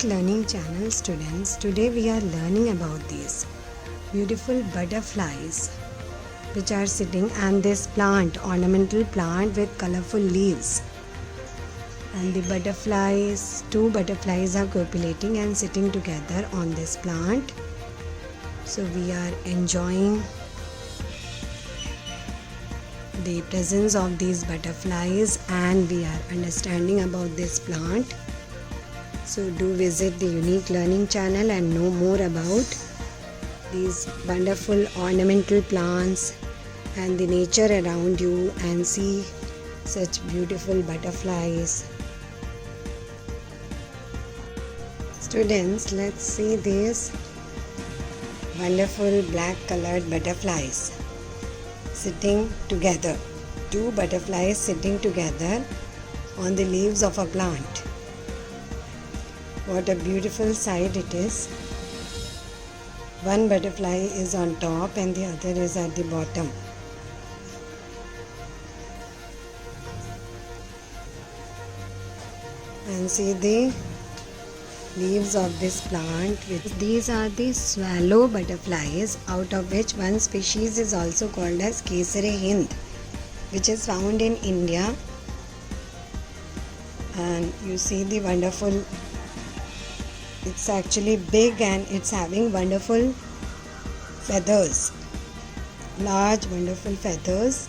Unique Learning Channel students, today we are learning about these beautiful butterflies which are sitting and this plant, ornamental plant with colorful leaves. And the butterflies, two butterflies are copulating and sitting together on this plant. So we are enjoying the presence of these butterflies and we are understanding about this plant. So do visit the Unique Learning Channel and know more about these wonderful ornamental plants and the nature around you and see such beautiful butterflies. Students, let's see these wonderful black colored butterflies sitting together. Two butterflies sitting together on the leaves of a plant. What a beautiful sight it is. One butterfly is on top and the other is at the bottom. And see the leaves of this plant. These are the swallow butterflies, out of which one species is also called as Kesari Hind, which is found in India. And you see the wonderful, it's actually big and it's having wonderful feathers, large wonderful feathers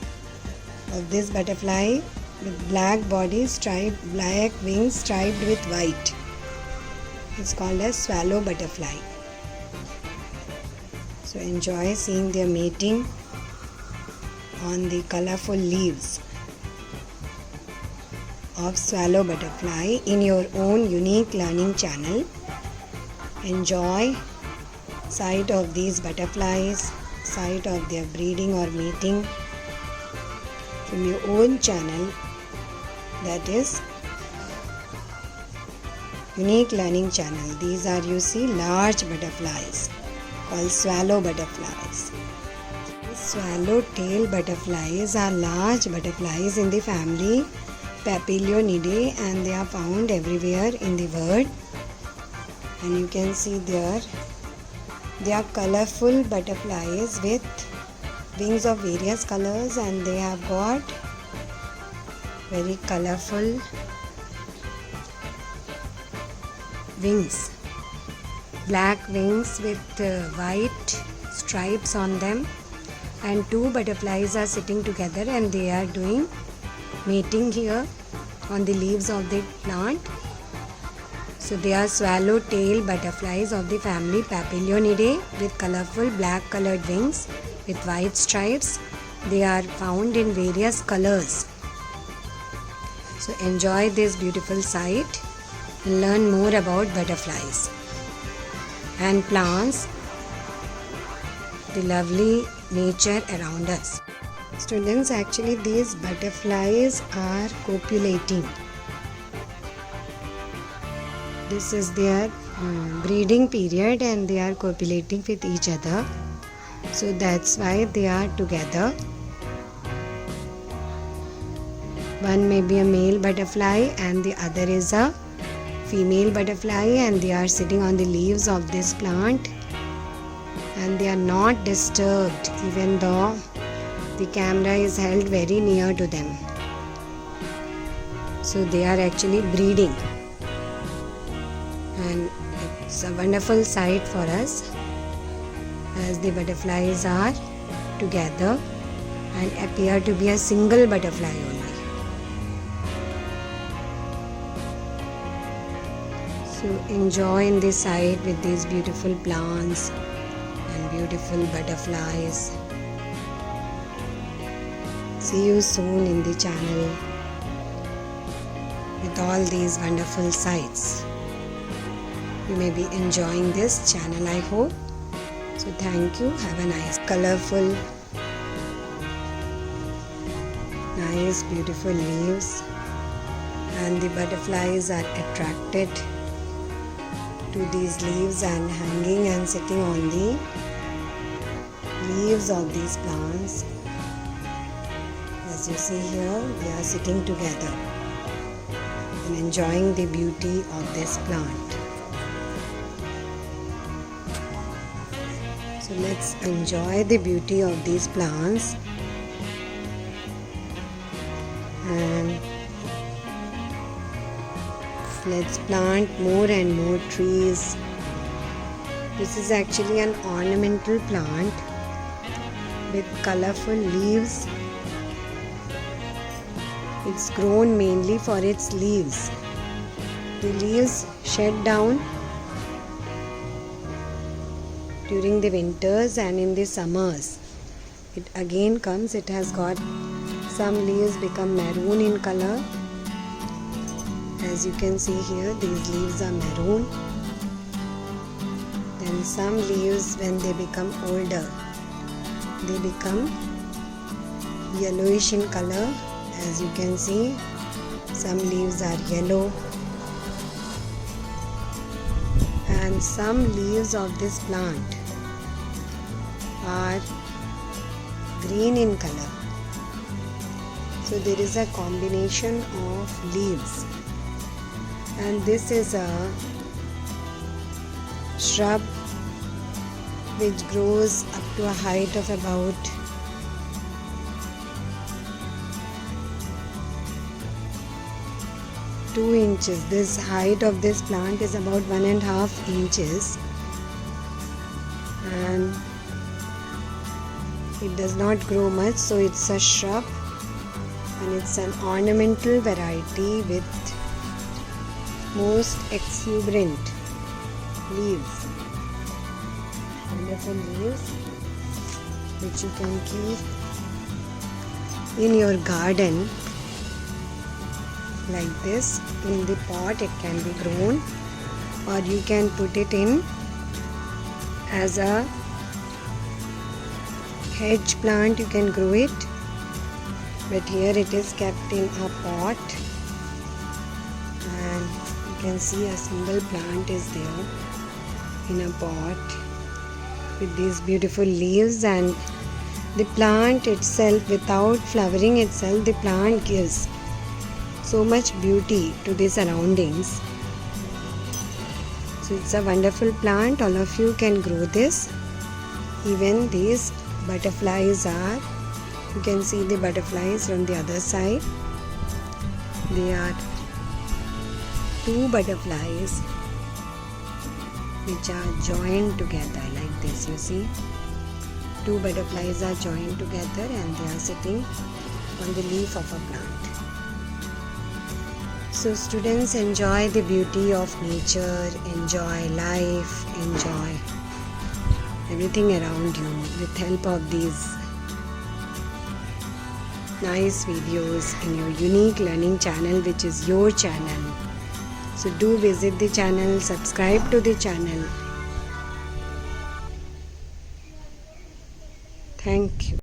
of this butterfly with black body striped, black wings striped with white. It's called as swallow butterfly. So enjoy seeing their mating on the colorful leaves of swallow butterfly in your own Unique Learning Channel. Enjoy sight of these butterflies, sight of their breeding or mating from your own channel, that is Unique Learning Channel. These are, you see, large butterflies called swallow butterflies. These swallow tail butterflies are large butterflies in the family Papilionidae and they are found everywhere in the world. And you can see there, they are colorful butterflies with wings of various colors and they have got very colorful wings, black wings with white stripes on them, and two butterflies are sitting together and they are doing mating here on the leaves of the plant. So they are swallow tail butterflies of the family Papilionidae with colorful black colored wings with white stripes. They are found in various colors. So enjoy this beautiful sight and learn more about butterflies and plants, the lovely nature around us. Students, actually these butterflies are copulating. This is their breeding period and they are copulating with each other. So that's why they are together. One may be a male butterfly and the other is a female butterfly and they are sitting on the leaves of this plant and they are not disturbed even though the camera is held very near to them. So they are actually breeding. And it's a wonderful sight for us as the butterflies are together and appear to be a single butterfly only. So enjoy in this sight with these beautiful plants and beautiful butterflies. See you soon in the channel with all these wonderful sights. You may be enjoying this channel, I hope. So thank you. Have a nice, colorful, nice, beautiful leaves. And the butterflies are attracted to these leaves and hanging and sitting on the leaves of these plants. As you see here, they are sitting together and enjoying the beauty of this plant. So let's enjoy the beauty of these plants. And let's plant more and more trees. This is actually an ornamental plant with colorful leaves. It's grown mainly for its leaves. The leaves shed down during the winters, and in the summers it again comes. It has got some leaves become maroon in color. As you can see here, these leaves are maroon. Then some leaves, when they become older, they become yellowish in color. As you can see, some leaves are yellow, and some leaves of this plant are green in color. So there is a combination of leaves, and this is a shrub which grows up to a height of about 2 inches. This height of this plant is about 1.5 inches, and it does not grow much, so it's a shrub, and it's an ornamental variety with most exuberant leaves. Wonderful leaves which you can keep in your garden like this. In the pot it can be grown, or you can put it in as a hedge plant. You can grow it, but here it is kept in a pot, and you can see a single plant is there in a pot with these beautiful leaves. And the plant itself, without flowering itself, the plant gives so much beauty to the surroundings. So it's a wonderful plant. All of you can grow this. Even these butterflies are, you can see the butterflies from the other side. They are 2 butterflies which are joined together like this. You see, 2 butterflies are joined together and they are sitting on the leaf of a plant. So students, enjoy the beauty of nature, enjoy life, enjoy everything around you with help of these nice videos in your unique learning channel, which is your channel. So do visit the channel, subscribe to the channel. Thank you.